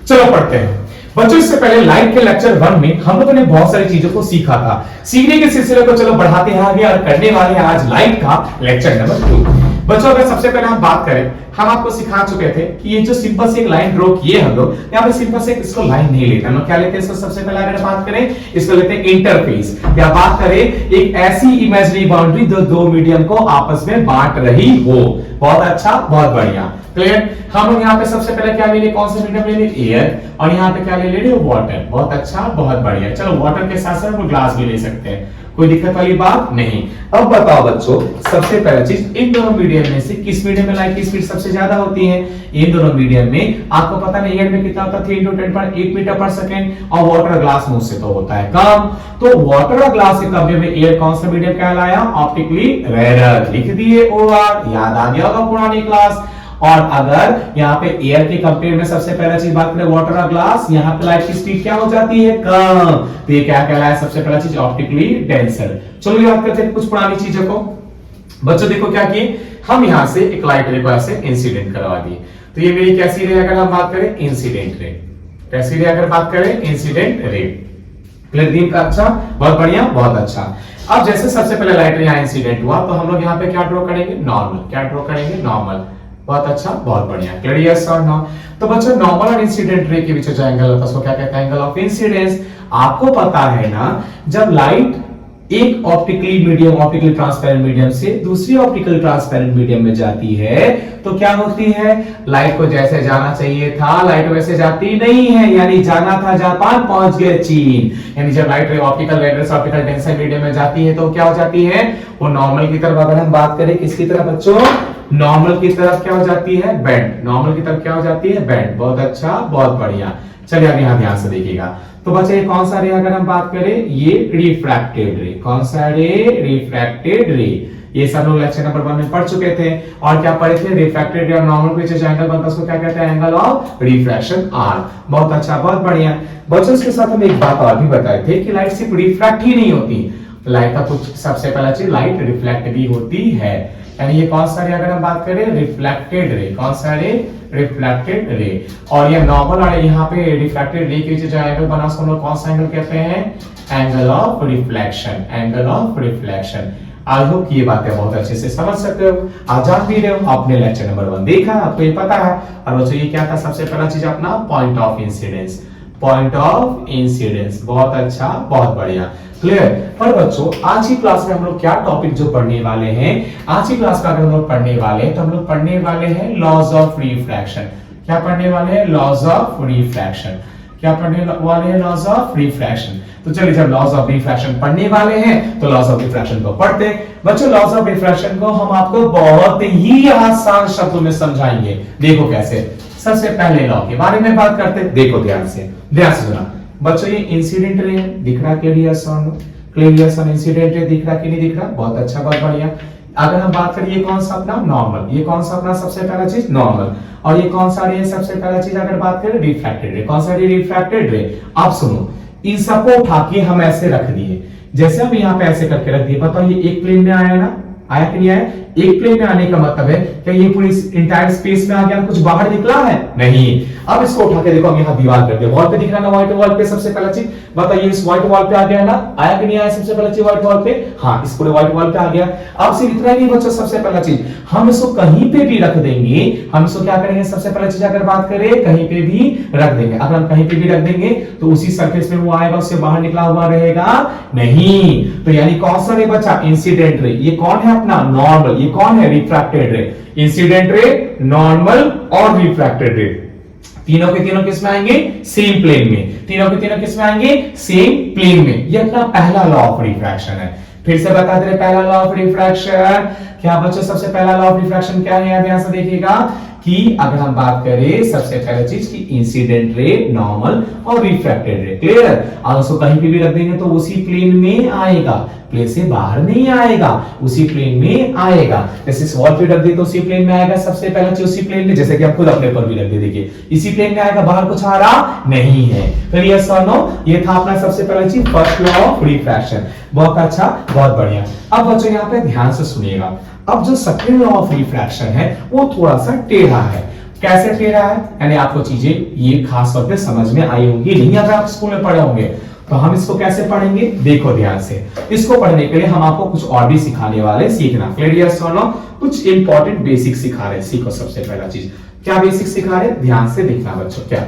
चलो पढ़ते हैं बच्चों। इससे पहले लाइट के लेक्चर 1 में हम लोगों ने बहुत सारी चीजों को सीखा था। सीखने के सिलसिले को चलो बढ़ाते हैं आगे और करने वाले हैं आज लाइट का लेक्चर नंबर 2। बच्चों अगर सबसे पहले हम बात करें, हम आपको सिखा चुके थे कि ये जो सिंपल से एक लाइन ड्रॉ किए हम लोग, यहाँ पे सिंपल से इसको लाइन नहीं लेते, हम लोग क्या लेते हैं इसको। सबसे पहले अगर बात करें इसको लेते हैं इंटरफेस, या बात करें एक ऐसी इमेजिनरी बाउंड्री जो दो मीडियम को आपस में बांट रही हो। बहुत अच्छा, बहुत बढ़िया, क्लियर। हम लोग यहाँ पे सबसे पहले क्या ले लिए, कौन सा मीडियम ले लिए, एयर, और यहाँ पे क्या ले लिए, वाटर। बहुत अच्छा, बहुत बढ़िया। चलो वाटर के साथ साथ हम ग्लास भी ले सकते हैं, कोई दिक्कत वाली बात नहीं। अब बताओ बच्चों, सबसे पहला चीज, इन दोनों मीडियम में से किस मीडियम में लाइट की स्पीड सबसे ज्यादा होती है। इन दोनों मीडियम में आपको पता नहीं एयर में कितना होता है, 3 × 10⁸ मीटर पर सेकेंड, और वाटर ग्लास में उससे तो होता है कम। तो वाटर और ग्लास के कंपेयर में एयर कौन सा मीडियम कहलाया, ऑप्टिकली रेयर। लिख दिए ओआर, याद आ गया होगा पुरानी क्लास। और अगर यहाँ पे एयर के कंपेयर में सबसे पहला चीज बात करें वाटर और ग्लास, यहाँ पे लाइट की स्पीड क्या हो जाती है, कम। तो ये क्या कहलाया सबसे पहला चीज, ऑप्टिकली डेंसर। चलो याद करते हैं कुछ पुरानी चीजों को। बच्चों देखो क्या किए, हम यहाँ से एक लाइट रे को ऐसे इंसिडेंट करवा दिए। तो ये मेरी कैसी रे, अगर हम बात करें इंसिडेंट रे, कैसी रे अगर बात करें इंसिडेंट रे। क्लियर दिन का, अच्छा, बहुत बढ़िया, बहुत अच्छा। अब जैसे सबसे पहले लाइट रे यहाँ इंसिडेंट हुआ, तो हम लोग यहाँ पे क्या ड्रॉ करेंगे, नॉर्मल। क्या ड्रॉ करेंगे, नॉर्मल। बहुत अच्छा, बहुत बढ़िया, क्लियर, यस और नो। तो बच्चों नॉर्मल और इंसिडेंट रे के बीच जो एंगल होता है उसको क्या कहते हैं, एंगल ऑफ इंसिडेंस। आपको पता है ना, जब लाइट एक optically medium, optically transparent medium से दूसरी ऑप्टिकल ट्रांसपेरेंट मीडियम में जाती है, तो क्या होती है, लाइट को जैसे जाना चाहिए था लाइट वैसे जाती नहीं है। यानी जाना था जापान, पहुंच गए चीन। यानी जब light optical radius optical denser medium में जाती है तो क्या हो जाती है, वो नॉर्मल की तरफ। अगर हम बात करें किसकी तरफ बच्चों, नॉर्मल की तरफ क्या हो जाती है, बेंड। नॉर्मल की तरफ क्या हो जाती है, बेंड। बहुत अच्छा, बहुत बढ़िया। चलिए अब यहाँ ध्यान से देखिएगा। तो बच्चे ये कौन सा रे अगर हम बात करें, ये रिफ्रैक्टेड रे। कौन सा रे, रिफ्रैक्टेड रे। ये सब लोग लेक्चर नंबर 1 में पढ़ चुके थे। और क्या पढ़े थे, रिफ्रैक्टेड रे और नॉर्मल के बीच जो एंगल बनता है उसको क्या कहते हैं, एंगल ऑफ रिफ्रैक्शन, आर। बहुत अच्छा, बहुत बढ़िया। बच्चों इसके साथ हम एक बात और भी बताए थे कि लाइट सिर्फ रिफ्रैक्ट ही नहीं होती, लाइट का कुछ सबसे पहला चीज लाइट रिफ्लेक्ट भी होती है। यानी ये कौन सा रे अगर हम बात करें, रिफ्लेक्टेड रे। कौन सा रे, रिफ्लेक्टेड रे। और ये नॉर्मल और यहाँ पे रिफ्लेक्टेड रे के बीच जो एंगल बना उसको हम लोग कौन सा एंगल कहते हैं, angle of reflection. Angle of reflection. I hope ये बातें बहुत अच्छे से समझ सकते हो, आप जान भी रहे हो, आपने लेक्चर नंबर 1 देखा, आपको ये पता है। और बच्चों ये क्या था, सबसे पहला चीज अपना point of incidence. Point of incidence, बहुत अच्छा, बहुत बढ़िया, क्लियर। और बच्चों आज की क्लास में हम लोग क्या टॉपिक जो पढ़ने वाले हैं, आज की क्लास में अगर हम लोग पढ़ने वाले हैं तो हम लोग पढ़ने वाले हैं लॉज ऑफ रिफ्रैक्शन। क्या पढ़ने वाले हैं, लॉज ऑफ रिफ्रैक्शन। क्या पढ़ने वाले हैं, लॉज ऑफ रिफ्रैक्शन। तो चलिए जब लॉज ऑफ रिफ्रैक्शन पढ़ने वाले हैं तो लॉज ऑफ रिफ्रैक्शन को पढ़ते हैं। बच्चों लॉज ऑफ रिफ्रैक्शन को हम आपको बहुत ही आसान शब्दों में समझाएंगे। देखो कैसे, सबसे पहले लॉ के बारे में बात करते हैं। देखो ध्यान से सुना बच्चों, ये इंसिडेंट रे है, दिख रहा क्लियर सन, क्लियर सन इंसिडेंट रे दिख रहा कि नहीं दिख रहा, बहुत अच्छा, बहुत बढ़िया। अगर हम बात करें ये कौन सा अपना नॉर्मल, ये कौन सा अपना सबसे पहला चीज नॉर्मल, और ये कौन सा रे सबसे पहला चीज अगर बात करें रिफ्रैक्टेड रे। कौन सा रे, रिफ्रैक्टेड रे। आप सुनो, इन सबको उठा के हम ऐसे रख दिए, जैसे हम यहाँ पे ऐसे करके रख दिए। बताओ ये एक प्लेन में आया ना, आया कि नहीं आया। एक प्लेन में आने का मतलब है कि ये पूरी इंटायर स्पेस में आ गया, कुछ बाहर निकला है नहीं। अब इसको उठा के देखो, हम यहाँ दीवार कर दिया, वॉल पे दिख रहा ना, व्हाइट वॉल पे सबसे पहला चीज बताइए, इस व्हाइट वॉल पे आ गया ना, आया कि नहीं आया सबसे पहला चीज व्हाइट वॉल पे, हाँ इस पूरे व्हाइट वॉल पे आ गया। अब सिर्फ इतना ही नहीं बच्चों, सबसे पहला चीज हम इसको कहीं पे भी रख देंगे, हम इसको क्या करेंगे, सबसे पहला चीज अगर बात करें कहीं पे भी रख देंगे। अगर हम कहीं पे भी रख देंगे तो उसी सरफेस में वो आएगा, उससे बाहर निकला हुआ रहेगा नहीं। तो यानी कौन सा रे बच्चा, इंसिडेंट रे। ये कौन है अपना नॉर्मल, ये कौन है रिफ्रैक्टेड रे। इंसिडेंट रे, नॉर्मल और रिफ्रैक्टेड रे, तीनों के तीनों किस में आएंगे, सेम प्लेन में। तीनों के तीनों किस में आएंगे, सेम प्लेन में। ये अपना पहला लॉ ऑफ रिफ्रैक्शन है। फिर से बता दे, पहला लॉ ऑफ रिफ्रैक्शन क्या बच्चों, सबसे पहला लॉ ऑफ रिफ्रैक्शन क्या है, ध्यान से देखिएगा कि अगर हम बात करें सबसे पहले चीज की इंसिडेंट रे, नॉर्मल और रिफ्रैक्टेड रे, क्लियर। और उसको कहीं पे भी रख देंगे तो उसी प्लेन में आएगा, प्लेन से बाहर नहीं आएगा, उसी प्लेन में आएगा। जैसे इस वॉल पे रख दे तो उसी प्लेन में आएगा, सबसे पहला चीज उसी प्लेन में, जैसे कि हम खुद अपने पर भी रख दे, देखिए इसी प्लेन में आएगा, बाहर कुछ आ रहा नहीं है। फिर यस और नो, ये था अपना सबसे पहला चीज फर्स्ट लॉ ऑफ रिफ्रैक्शन। बहुत अच्छा, बहुत बढ़िया। अब बच्चों यहाँ पे ध्यान से सुनिएगा, अब जो सेकंड लॉ ऑफ रिफ्रैक्शन है वो थोड़ा सा टेढ़ा है। कैसे टेढ़ा है, यानी आपको चीजें ये खास तौर पे समझ में आई होंगी नहीं अगर आप स्कूल में पढ़े होंगे। तो हम इसको कैसे पढ़ेंगे, देखो ध्यान से। इसको पढ़ने के लिए हम आपको कुछ और भी सिखाने वाले, सीखना क्लियर सुनो, कुछ इंपॉर्टेंट बेसिक सिखा रहे। सीखो सबसे पहला चीज, क्या बेसिक सिखा रहे, ध्यान से देखना बच्चों। क्या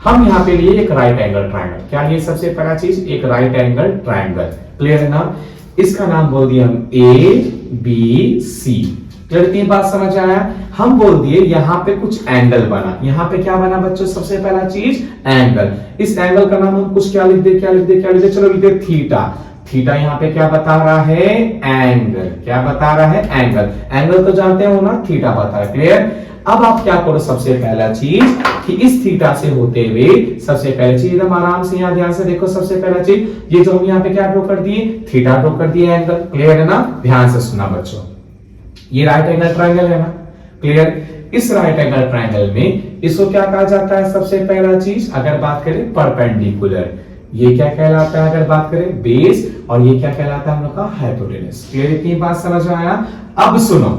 हम यहाँ पे लिए एक राइट एंगल ट्रायंगल, क्या ये सबसे पहला चीज एक राइट एंगल ट्रायंगल, क्लियर है ना। इसका नाम बोल दिया हम ABC, क्लियर, तीन बात समझ आया। हम बोल दिए यहाँ पे कुछ एंगल बना, यहाँ पे क्या बना बच्चों, सबसे पहला चीज एंगल। इस एंगल का नाम हम कुछ क्या लिख दे, क्या लिख दे, क्या लिख दे, चलो लिख दे थीटा। थीटा यहाँ पे क्या बता रहा है, एंगल, क्या बता रहा है, एंगल। एंगल तो जानते हो ना, थीटा बता रहा है, क्लियर। अब आप क्या करो, सबसे पहला चीज कि इस थीटा से होते हुए सबसे पहली चीज एकदम आराम से यहाँ ध्यान से देखो, सबसे पहला चीज ये जो हम यहाँ पे क्या ड्रॉ कर दिए, थीटा ड्रॉ कर दिए, एंगल, क्लियर है ना। ध्यान से सुनना बच्चों, ये राइट एंगल ट्रायंगल है ना, क्लियर। इस राइट एंगल ट्रायंगल में इसको क्या कहा जाता है, सबसे पहला चीज अगर बात करें परपेंडिकुलर, ये क्या कहलाता है अगर बात करें बेस, और ये क्या कहलाता है हम लोग का हाइपोटेनस, क्लियर, इतनी बात समझ आया। अब सुनो,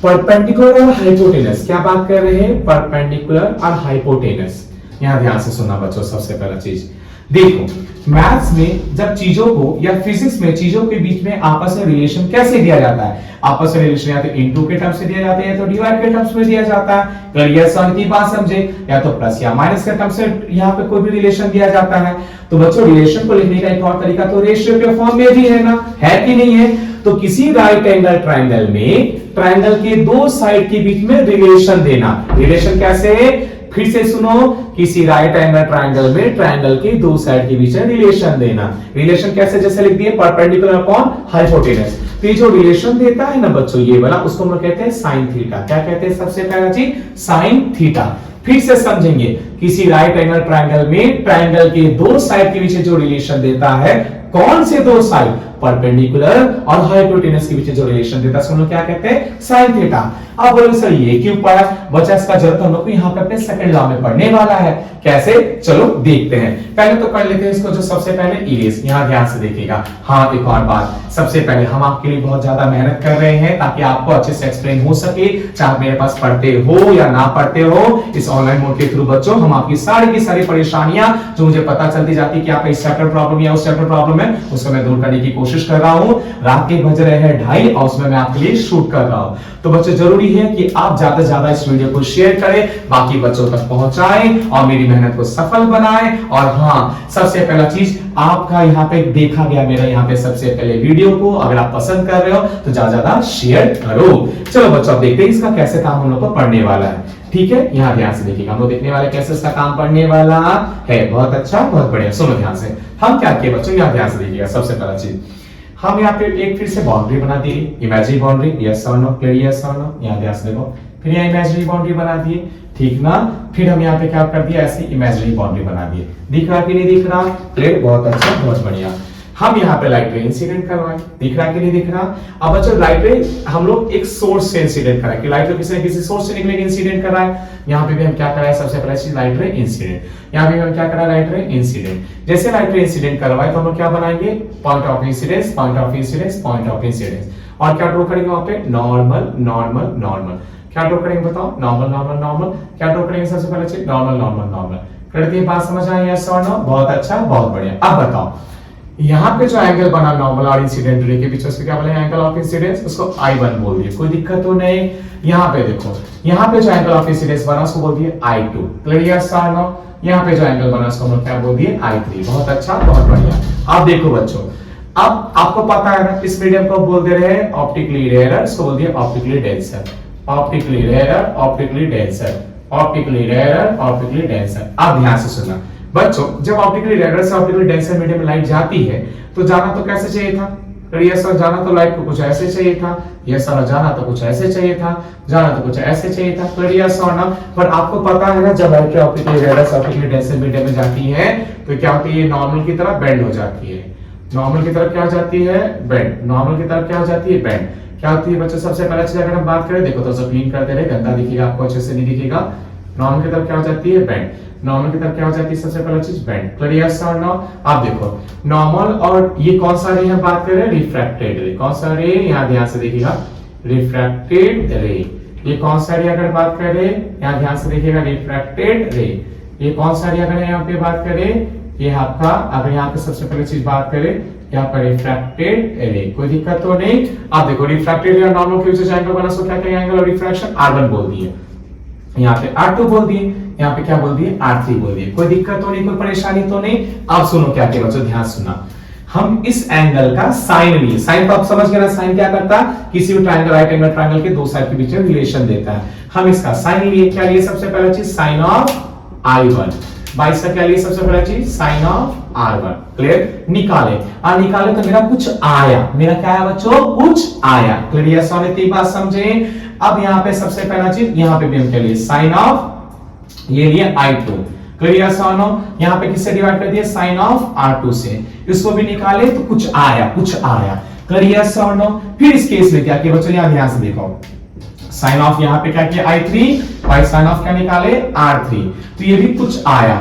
परपेंडिकुलर और हाइपोटेनस, क्या बात कर रहे हैं, परपेंडिकुलर और हाइपोटेनस। यहां ध्यान से सुनना बच्चों, सबसे पहला चीज देखो, मैथ्स में जब चीजों को या फिजिक्स में चीजों के बीच में आपस में रिलेशन कैसे दिया जाता है, आपस में रिलेशन या तो इनटू के टर्म्स से दिया जाता है या तो डिवाइड के टर्म्स में दिया जाता है, क्लियर सर की बात समझे, या तो प्लस या माइनस के टर्म्स से यहाँ पे कोई भी रिलेशन दिया जाता है। तो बच्चों रिलेशन को लिखने का एक और तरीका तो रेशियो के फॉर्म में भी है ना, है कि नहीं है। तो किसी राइट एंगल ट्रायंगल में ट्रायंगल के दो साइड के बीच में रिलेशन देना, रिलेशन कैसे है, फिर से सुनो, किसी राइट एंगल ट्रायंगल में ट्रायंगल के दो साइड के बीच में रिलेशन देना। रिलेशन कैसे, जैसे लिख दिए परपेंडिकुलर अपॉन हाइपोटेनस। तो ये जो रिलेशन देता है ना बच्चों, ये वाला, उसको हम कहते हैं साइन थीटा। क्या कहते हैं सबसे पहला चीज, साइन थीटा। फिर से समझेंगे, किसी राइट एंगल ट्रायंगल में ट्रायंगल के दो साइड के बीच जो रिलेशन देता है, कौन से दो साइड, परपेंडिकुलर और हाइपोटेनस के बीच जो रिलेशन देता है, सुनो क्या कहते हैं, साइन थीटा। अब बोलो सर ये क्यों पढ़ा बच्चा, इसका जरूरत हम लोग को यहाँ पे अपने सेकंड लॉ में पढ़ने वाला है, कैसे, चलो देखते हैं। पहले तो कर लेते हैं इसको, जो सबसे पहले इरेज, यहाँ ध्यान से देखिएगा। हाँ एक और बात, सबसे पहले हम आपके लिए बहुत ज्यादा मेहनत कर रहे हैं ताकि आपको अच्छे से एक्सप्लेन हो सके, चाहे मेरे पास पढ़ते हो या ना पढ़ते हो, इस ऑनलाइन मोड के थ्रू बच्चों हम आपकी सारी की सारी परेशानियां जो मुझे पता चलती जाती है कि आपका इस चैप्टर प्रॉब्लम या उस चैप्टर प्रॉब्लम है, उसको मैं दूर करने की कोशिश कर रहा हूं। रात के बज रहे हैं 2:30 और उसमें मैं आपके लिए शूट कर रहा हूं। तो बच्चों जरूरी है कि आप ज्यादा से ज्यादा इस वीडियो को शेयर करें, बाकी बच्चों तक पहुंचाएं और मेरी मेहनत को सफल बनाएं। और हाँ, सबसे पहला चीज आपका यहाँ पे देखा गया मेरा यहाँ पे सबसे पहले वीडियो को, अगर आप पसंद कर रहे हो तो ज्यादा ज्यादा शेयर करो। चलो बच्चों देखते हैं इसका कैसे काम हम लोग को पढ़ने वाला है, ठीक है। यहाँ ध्यान से देखिएगा, हम लोग देखने वाले कैसे इसका काम पढ़ने वाला है। बहुत अच्छा, बहुत बढ़िया, सुनो ध्यान से। हम क्या किए बच्चों, यहाँ ध्यान से देखिएगा। सबसे पहला चीज हम यहाँ पे एक फिर से बाउंड्री बना दी, इमेजिनरी बाउंड्री, यस और नो, क्लियर, यस और नो। यहाँ ध्यान से देखो, फिर यहाँ इमेजिनरी बाउंड्री बना दिए, ठीक ना। फिर हम यहाँ पे क्या कर दिया, ऐसी इमेजिनरी बाउंड्री बना दिए। दिख रहा कि नहीं दिख रहा, क्लियर, बहुत अच्छा, बहुत बढ़िया। हम यहाँ पे लाइट रे इंसिडेंट करवाए, दिख रहा कि नहीं दिख रहा। अब बच्चों लाइट रे हम लोग एक सोर्स से इंसिडेंट कराए, कि लाइट रे किसी न किसी सोर्स से निकलेगी, इंसिडेंट कराए। यहाँ पे भी हम क्या कराए, सबसे पहले चीज लाइट रे इंसिडेंट। यहाँ पे हम क्या कराए, लाइट रे इंसिडेंट। जैसे लाइट रे इंसिडेंट करवाए तो हम लोग क्या बनाएंगे, point of incidence, point of incidence, point of incidence. और क्या ड्रॉ करेंगे वहां पे, नॉर्मल, नॉर्मल, नॉर्मल। क्या ड्रॉ करेंगे बताओ, नॉर्मल, नॉर्मल, नॉर्मल। क्या ड्रॉ करेंगे सबसे पहले चीज, नॉर्मल, नॉर्मल, नॉर्मल। करती है बात समझ आई, यस और नो, बहुत अच्छा, बहुत बढ़िया। अब बताओ यहाँ पे जो एंगल बना नॉर्मल और इंसिडेंट रे के बीच, उसको क्या बोले, एंगल ऑफ इंसिडेंस, उसको I1 बोल दिए, कोई दिक्कत तो नहीं। यहाँ पे देखो, यहाँ पे जो एंगल ऑफ इंसिडेंस बना उसको बोल दिए I2, क्लियर सर नो। यहाँ पे जो एंगल बना उसको हम क्या बोल दिए, I3, बहुत अच्छा, बहुत बढ़िया। अब देखो बच्चों, अब आपको पता है ना इस मीडियम को बोल दे रहे हैं ऑप्टिकली रेयर, इसको बोल दिए optically denser, optically rare, optically denser, optically rare, optically denser. अब ध्यान से सुनना बच्चों, जब ऑप्टिकली रेयर से ऑप्टिकली डेंसर मीडियम में लाइट जाती है तो जाना तो कैसे चाहिए था, यस सर, जाना तो लाइट को कुछ ऐसे चाहिए था, यस सर, जाना तो कुछ ऐसे चाहिए था, जाना तो कुछ ऐसे चाहिए था, क्लियर सर ना। पर आपको पता है ना, जब लाइट ऑप्टिकली रेयर से ऑप्टिकली डेंसर मीडियम में जाती है तो क्या होती है, नॉर्मल की तरफ बेंड हो जाती है। नॉर्मल की तरफ क्या हो जाती है, बेंड। नॉर्मल की तरफ क्या हो जाती है, बेंड। क्या होती है बच्चों, सबसे पहले चीज अगर हम बात करें, देखो तो क्लीन करते रहे, गंदा दिखेगा आपको, अच्छे से नहीं दिखेगा। नॉर्मल की तरफ क्या हो जाती है, बेंड। नॉर्मल की तरफ क्या हो जाती है, सबसे पहला चीज बेंड, क्लियर सर नो। आप देखो नॉर्मल और ये कौन सा रे हम बात कर रहे हैं, रिफ्रैक्टेड रे। कौन सा रे, यहाँ ध्यान से देखिएगा, रिफ्रैक्टेड रे, ये कौन सा रे अगर बात करें, यहाँ ध्यान से देखिएगा, रिफ्रैक्टेड रे। ये कौन सा रे अगर यहाँ पे बात करें, ये आपका, अगर यहाँ पे सबसे पहले चीज बात करें, यहाँ पर रिफ्रैक्टेड रे, कोई दिक्कत तो नहीं। अब देखो रिफ्रैक्टेड रे और नॉर्मल के बीच एंगल बना, सो क्या क्या एंगल ऑफ रिफ्रैक्शन R1 बोल दिए, यहाँ पे R2 बोल दिए, यहाँ पे क्या बोल दिए, R3 बोल दिए, कोई दिक्कत तो नहीं, कोई परेशानी तो नहीं। अब सुनो क्या क्या बच्चों, ध्यान सुनना, हम इस एंगल का साइन लिए, साइन तो आप समझ गए ना, साइन क्या करता है, किसी भी ट्रायंगल, राइट एंगल ट्रायंगल के दो साइड के बीच में रिलेशन देता है। हम इसका साइन लिए, क्या लिए सबसे पहला चीज, साइन ऑफ I1, बाई इसका क्या लिए सबसे पहला चीज, साइन ऑफ R1, क्लियर, निकाले, और निकाले तो मेरा कुछ आया, मेरा क्या है बच्चों, कुछ आया, क्लियर, ये सोने बात समझे। अब यहाँ पे सबसे पहला चीज, यहाँ पे भी हम क्या लिए, साइन ऑफ, ये लिए I2, क्लियर सोनो, यहाँ पे किससे डिवाइड कर दिया, साइन ऑफ R2 से, इसको भी निकाले तो कुछ आया, कुछ आया, क्लियर सोनो। फिर इस केस में क्या किया बच्चों, यहाँ ध्यान से देखो, साइन ऑफ यहाँ पे क्या किया, I3, बाई साइन ऑफ क्या निकाले, R3, तो ये भी कुछ आया।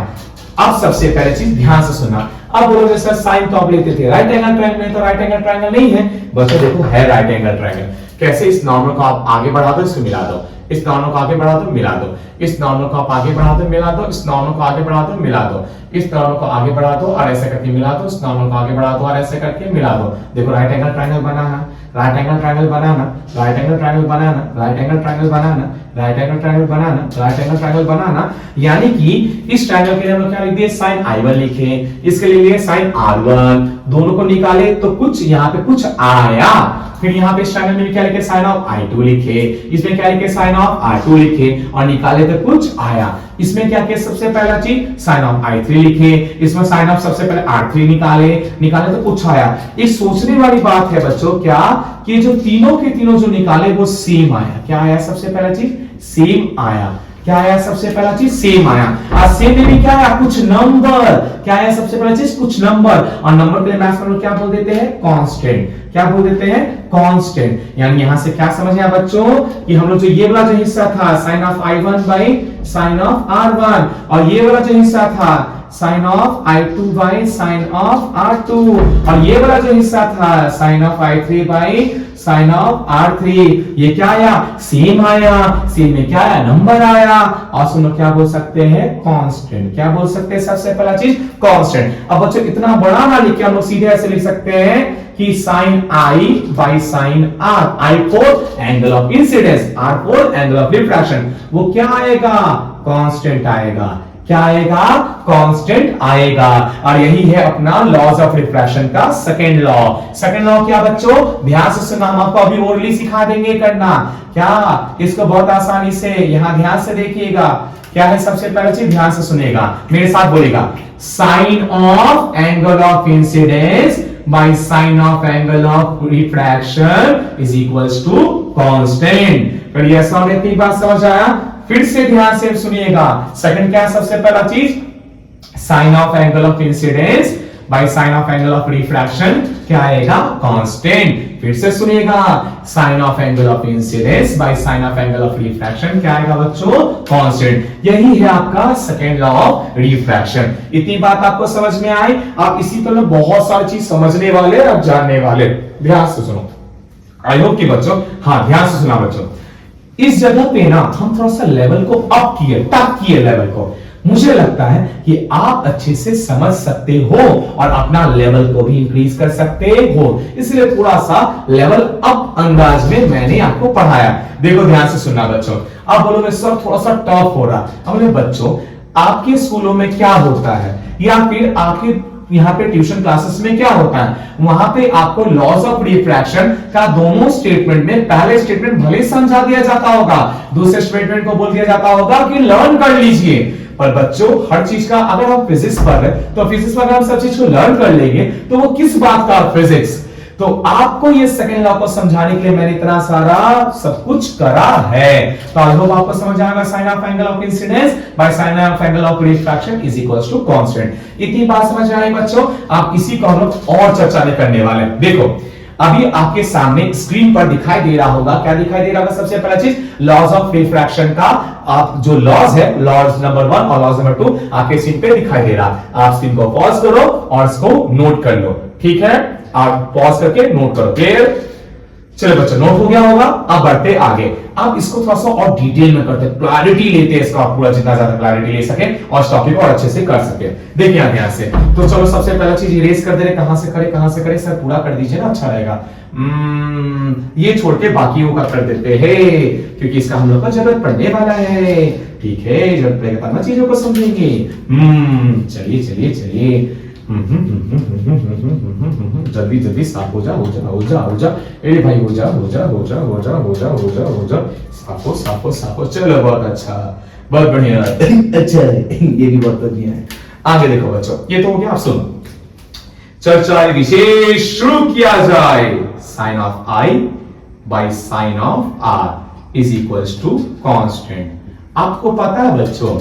अब सबसे पहले चीज ध्यान से सुनना, अब बोलोगे सर साइन तो आप लेते थे राइट एंगल ट्रायंगल में, तो राइट एंगल ट्रायंगल नहीं है बच्चों, देखो है राइट एंगल ट्रायंगल। कैसे, इस नॉर्मल को आप आगे बढ़ा दो, इसको मिला दो, इस नॉर्मल को आगे बढ़ा दो, मिला दो, इस नॉर्मल को आप आगे बढ़ा दो, मिला दो, इस नॉर्मल को आगे बढ़ा दो, मिला दो, इस नॉर्मल को आगे बढ़ा दो और ऐसे करके मिला दो, इस नॉर्मल को आगे बढ़ा दो और ऐसे करके मिला दो। देखो राइट एंगल ट्रायंगल बनाना, राइट एंगल ट्रायंगल बनाना, राइट एंगल ट्रायंगल बनाना, राइट एंगल ट्रायंगल बनाना, राइट एंगल ट्रायंगल बनाना, राइट एंगल ट्रायंगल बनाना, यानी कि इस ट्रायंगल के लिए हम लोग क्या लिख दिए, साइन I1 लिखे, इसके लिए साइन R1, दोनों को निकाले तो कुछ यहाँ पे कुछ आया। फिर यहाँ पे इस ट्रायंगल में क्या लिखे, साइन ऑफ I2 लिखे, इसमें क्या लिखे, साइन ऑफ R2 लिखे और निकाले तो कुछ आया। इसमें क्या किया, सबसे पहला चीज साइन ऑफ I3 लिखे, इसमें साइन ऑफ सबसे पहले R3 निकाले तो कुछ आया। ये सोचने वाली बात है बच्चों क्या, कि जो तीनों के तीनों जो निकाले वो सेम आया। क्या आया सबसे पहला चीज, सेम आया। क्या आया सबसे पहला चीज, सेम आया। और सेम में भी क्या आया, कुछ नंबर। क्या आया सबसे पहला चीज, कुछ नंबर, और नंबर के लिए मैथ्स में क्या बोल देते हैं, कांस्टेंट। क्या बोल देते हैं, कांस्टेंट। यानी यहां से क्या समझ आया बच्चों, कि हम लोग जो ये वाला जो हिस्सा था sine of I1 by sine of R1, और ये वाला जो हिस्सा था sine of I2 by sine of R2, और ये वाला जो हिस्सा था sine of I3 by sine of R3, ये क्या आया, सेम आया। सेम में क्या आया, नंबर आया। और सुनो क्या बोल सकते हैं, कांस्टेंट। क्या बोल सकते हैं सबसे पहला चीज, कांस्टेंट। अब बच्चों इतना बड़ा ना लिख के हम लोग सीधे ऐसे लिख सकते हैं कि sine I by sine R, I4 angle of incidence, R4 angle of refraction, वो क्या आएगा, कांस्टेंट आएगा। क्या आएगा, कांस्टेंट आएगा। और यही है अपना लॉज ऑफ रिफ्रैक्शन का सेकंड लॉ। सेकंड लॉ क्या बच्चों, ध्यान से सुनना, हम आपको अभी ओरली सिखा देंगे करना। क्या, इसको बहुत आसानी से यहां ध्यान से देखिएगा। क्या है सबसे पहले चीज, ध्यान से सुनेगा, मेरे साथ बोलेगा, sine of angle of incidence by sine of angle of refraction is equals to constant. पर ये सामने इतनी बात समझ आया, फिर से ध्यान से सुनिएगा। सेकंड क्या है सबसे पहला चीज, sine of angle of incidence by sine of angle of refraction क्या आएगा, कांस्टेंट। फिर से सुनिएगा, sine of angle of incidence by sine of angle of refraction क्या आएगा बच्चों, कांस्टेंट। यही है आपका सेकंड लॉ ऑफ रिफ्रैक्शन। इतनी बात आपको समझ में आई। आप इसी तरह बहुत सारी चीज समझने वाले और जानने वाले, ध्यान से सुनो। आई होप कि बच्चों, हाँ ध्यान से सुना बच्चों, इस जगह पे ना हम थोड़ा सा लेवल को अप किए, टप किए लेवल को। मुझे लगता है कि आप अच्छे से समझ सकते हो और अपना लेवल को भी इंक्रीज कर सकते हो, इसलिए थोड़ा सा लेवल अप अंदाज में मैंने आपको पढ़ाया। देखो ध्यान से सुनना बच्चों। अब बोलोगे सर थोड़ा सा टफ हो रहा। हमने बच्चों, आपके स्कूलों में क्या होता है, या फिर आपके यहाँ पे ट्यूशन क्लासेस में क्या होता है, वहां पे आपको लॉज ऑफ रिफ्रैक्शन का दोनों स्टेटमेंट में पहले स्टेटमेंट भले समझा दिया जाता होगा, दूसरे स्टेटमेंट को बोल दिया जाता होगा कि लर्न कर लीजिए। पर बच्चों हर चीज का, अगर हम फिजिक्स पढ़ रहे तो फिजिक्स में अगर हम सब चीज को लर्न कर लेंगे तो वो किस बात का फिजिक्स। तो आपको ये सेकंड लॉ को समझाने के लिए मैंने इतना सारा सब कुछ करा है। तो आई होप आपको समझ आएगा, sine of angle of incidence by sine of angle of refraction is equals to constant. इतनी बात समझ आई बच्चों। आप इसी को हम लोग और चर्चा में करने वाले हैं। देखो अभी आपके सामने स्क्रीन पर दिखाई दे रहा होगा, क्या दिखाई दे रहा होगा, सबसे पहला चीज लॉज ऑफ रिफ्रैक्शन का आप जो लॉज है, लॉज नंबर 1 और लॉज नंबर 2 आपके स्क्रीन पे दिखाई दे रहा। आप स्क्रीन को पॉज करो और इसको नोट कर लो, ठीक है। आप पॉज करके नोट करो, क्लियर। चलो बच्चों, नोट हो गया होगा। अब बढ़ते आगे। अब इसको थोड़ा सा और डिटेल में करते हैं, क्लैरिटी लेते हैं इसका, पूरा जितना ज्यादा क्लैरिटी ले सके और इस टॉपिक को और अच्छे से कर सके। देखिए आगे यहाँ से तो चलो सबसे पहला चीज इरेज कर दे रहे, कहां से करे सर, पूरा कर दीजिए ना, अच्छा रहेगा। ये छोड़ के बाकियों का कर देते हैं, क्योंकि इसका हम लोग को जरूरत पड़ने वाला है। ठीक है, जरूरत पड़ेगा तब ना चीजों को समझेंगे। चलिए चलिए चलिए, जल्दी जल्दी साफ हो जा, हो जा हो जा हो जा, ए भाई हो जा हो जा हो जा हो जा हो जा हो जा हो जा, साफो साफो साफो। चलो बहुत अच्छा, बहुत बढ़िया। अच्छा है, ये भी बहुत बढ़िया है। आगे देखो बच्चों, ये तो हो गया। आप सुनो, चर्चा विशेष शुरू किया जाए। Sine of I by sine of R is equals to constant. आपको पता है बच्चों,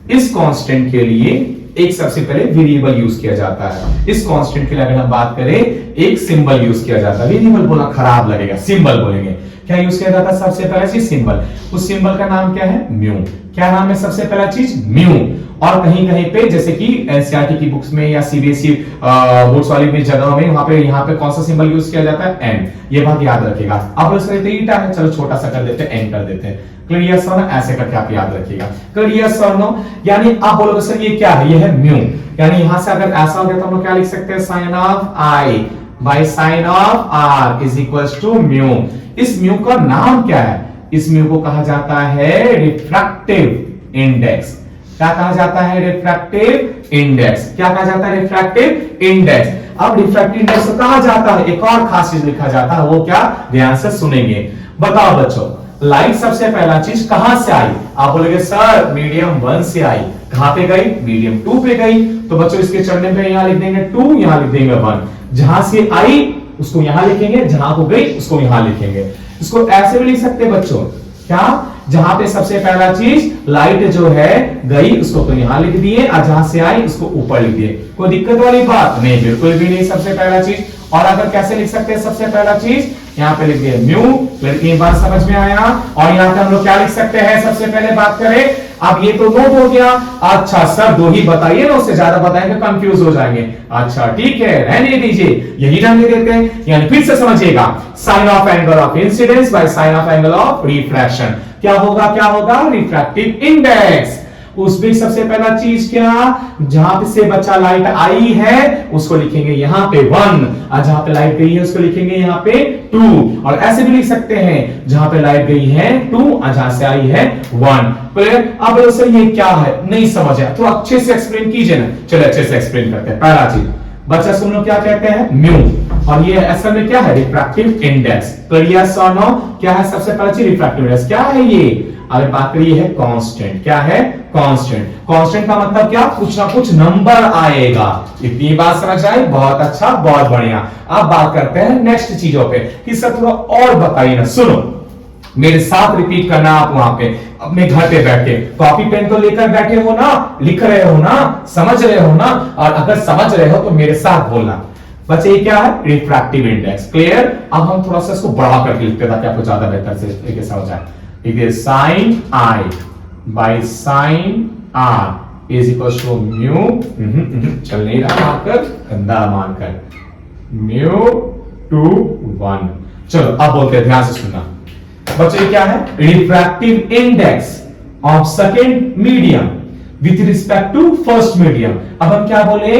इस कांस्टेंट के लिए एक सबसे पहले वेरिएबल यूज किया जाता है। इस कांस्टेंट के लिए अगर हम बात करें, एक सिंबल यूज किया जाता है। वेरिएबल बोलना खराब लगेगा, सिंबल बोलेंगे। क्या यूज किया जाता है? सबसे पहला चीज सिंबल। उस सिंबल का नाम क्या है? म्यू। क्या नाम है सबसे पहला चीज? म्यू। और कहीं कहीं पे जैसे कि एनसीईआरटी की बुक्स में या सीबीएसई बोर्ड्स वाली भी जगहों में वहां पे यहाँ पे कौन सा सिंबल यूज किया जाता है? एन। ये बात याद रखिएगा। अब ईटा है, चलो छोटा सा कर देते हैं, एन कर देते हैं। Clear sir no? ऐसे करके आप याद रखिएगा। Clear sir no? यानी आप बोलोगे सर ये क्या है? ये है म्यू। यानी यहां से अगर ऐसा हो गया तो हम लोग क्या लिख सकते हैं? Sine of I by sine of R is equals to mu. इस म्यू का नाम क्या है? इस म्यू को कहा जाता है रिफ्रैक्टिव इंडेक्स। क्या कहा जाता है? Refractive index. क्या कहा जाता है? Refractive index. अब रिफ्रैक्टिव इंडेक्स को कहा जाता है, एक और खास चीज लिखा जाता है, वो क्या? ध्यान से सुनेंगे। बताओ बच्चों, लाइट सबसे पहला चीज कहां से आई? आप बोलेंगे सर मीडियम 1 से आई। कहां पे गई? मीडियम 2 पे गई। तो बच्चों इसके चढ़ने पे यहां लिख देंगे 2, यहां लिख देंगे 1। जहां से आई उसको यहां लिखेंगे, जहां को गई उसको यहां लिखेंगे। इसको ऐसे भी लिख सकते हैं बच्चों, क्या? जहां पे सबसे पहला चीज लाइट जो है गई उसको तो यहां लिख दिए, और जहां से आई उसको ऊपर लिख दिए। कोई दिक्कत वाली बात नहीं, बिल्कुल भी नहीं। सबसे पहला चीज, और अगर कैसे लिख सकते हैं सबसे पहला चीज? यहाँ पे लिख दिया म्यू। लड़की बात समझ में आया? और यहाँ पे हम लोग क्या लिख सकते हैं? सबसे पहले बात करें, अब ये तो नोट हो गया। अच्छा सर 2 ही बताइए ना, उससे ज्यादा बताएंगे कंफ्यूज हो जाएंगे। अच्छा ठीक है, रहने दीजिए, यही रहने देते हैं। यानी फिर से समझिएगा, sine of angle of incidence by sine of angle of refraction. क्या होगा? क्या होगा? Refractive index. उसमें सबसे पहला चीज क्या? जहां से बच्चा लाइट आई है उसको लिखेंगे यहां पे 1, और जहां पे लाइट गई है उसको लिखेंगे यहां पे 2। और ऐसे भी लिख सकते हैं, जहां पे लाइट गई है 2 और जहां से आई है 1। अब सर ये क्या है? नहीं समझ आया तो अच्छे से एक्सप्लेन कीजिए ना। चलो अच्छे से एक्सप्लेन करते हैं। पहला चीज बच्चा सुन लो, क्या कहते हैं? म्यू। और ये असल में क्या है? Refractive index. Clear sir no? क्या है सबसे पहला चीज? Refractive index. क्या है ये? अगर बात करिए है कांस्टेंट। क्या है? कांस्टेंट। कांस्टेंट का मतलब क्या? कुछ ना कुछ नंबर आएगा। इतनी बात समझ आई? बहुत अच्छा, बहुत बढ़िया। अब बात करते हैं नेक्स्ट चीजों पे कि सर थोड़ा और बताइए ना। सुनो, मेरे साथ रिपीट करना। आप वहां पे अपने घर पे बैठ के कॉपी पेन तो लेकर बैठे हो ना, लिख रहे हो ना, समझ रहे हो ना? और अगर समझ रहे हो तो मेरे साथ बोलना। बच्चे ये क्या है? Refractive index. क्लियर? अब हम थोड़ा सा इसको बढ़ा करके लिखते ताकि आपको ज्यादा बेहतर से तरीके से हो जाए। Sine I by sine R is equal to mu. चल नहीं रहा मानकर, गंदा मानकर, म्यू 2 1। चलो अब बोलते हैं, ध्यान से सुनना बच्चे। क्या है? Refractive index of second medium with respect to first medium. अब हम क्या बोले?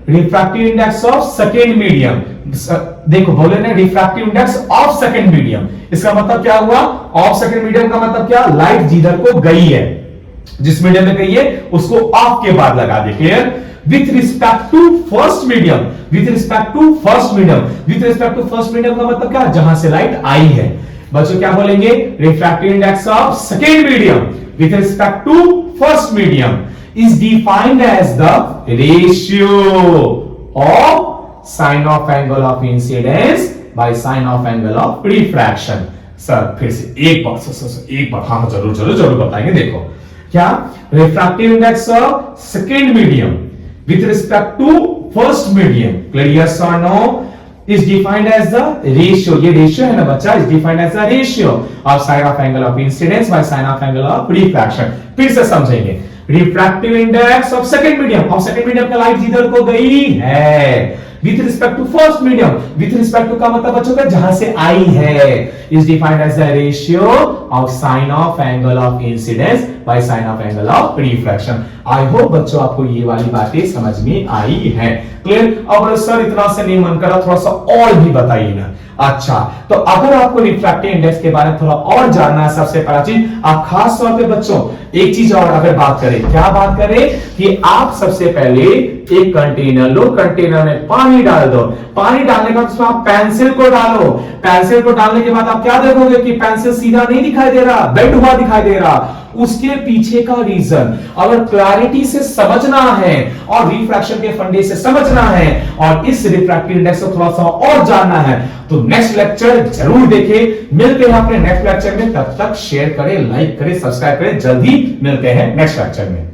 Refractive index of second medium. देखो बोले ना, refractive index of second medium. इसका मतलब क्या हुआ? ऑफ सेकेंड मीडियम का मतलब क्या? लाइट जिधर को गई है, जिस मीडियम में गई है उसको ऑफ के बाद लगा दे। Clear? With respect to first medium. With respect to first medium. With respect to first medium का मतलब क्या? जहां से लाइट आई है। बच्चों क्या बोलेंगे? Refractive index of second medium with respect to first medium is defined as the ratio of sine of angle of incidence by sine of angle of refraction। Sir फिर से एक बार एक बार, हाँ जरूर जरूर जरूर बताएंगे। देखो क्या? Refractive index of second medium with respect to first medium. Clear sir no? is defined as the ratio। ये रेशियो है ना बच्चा, is defined as the ratio of sine of angle of incidence by sine of angle of refraction। फिर से समझेंगे, refractive index of second medium. Of second medium का light जिधर को गई है, with respect to first medium. With respect to का मतलब बच्चों का जहां से आई है, is defined as the ratio of sine of angle of incidence by sine of angle of refraction. I hope बच्चों आपको ये वाली बातें समझ में आई है। क्लियर? अब सर इतना से नहीं मन करा, थोड़ा सा और भी बताइए ना। अच्छा, तो अगर आपको रिफ्रैक्टिव इंडेक्स के बारे में थोड़ा और जानना है, सबसे पहला चीज आप खास तौर पे बच्चों एक चीज और अगर बात करें, क्या बात करें कि आप सबसे पहले एक कंटेनर लो, कंटेनर में पानी डाल दो। पानी डालने के बाद उसमें आप पेंसिल को डालो। पेंसिल को डालने के बाद आप क्या देखोगे कि पेंसिल सीधा नहीं दिखाई दे रहा, बेंड हुआ दिखाई दे रहा। उसके पीछे का रीजन अगर क्लैरिटी से समझना है और रिफ्रैक्शन के फंडे से समझना है और इस रिफ्रैक्टिव इंडेक्स को थोड़ा सा और जानना है तो नेक्स्ट लेक्चर जरूर देखें। मिलते हैं अपने नेक्स्ट लेक्चर में, तब तक शेयर करें, लाइक करें, सब्सक्राइब करें। जल्दी मिलते हैं नेक्स्ट लेक्चर में।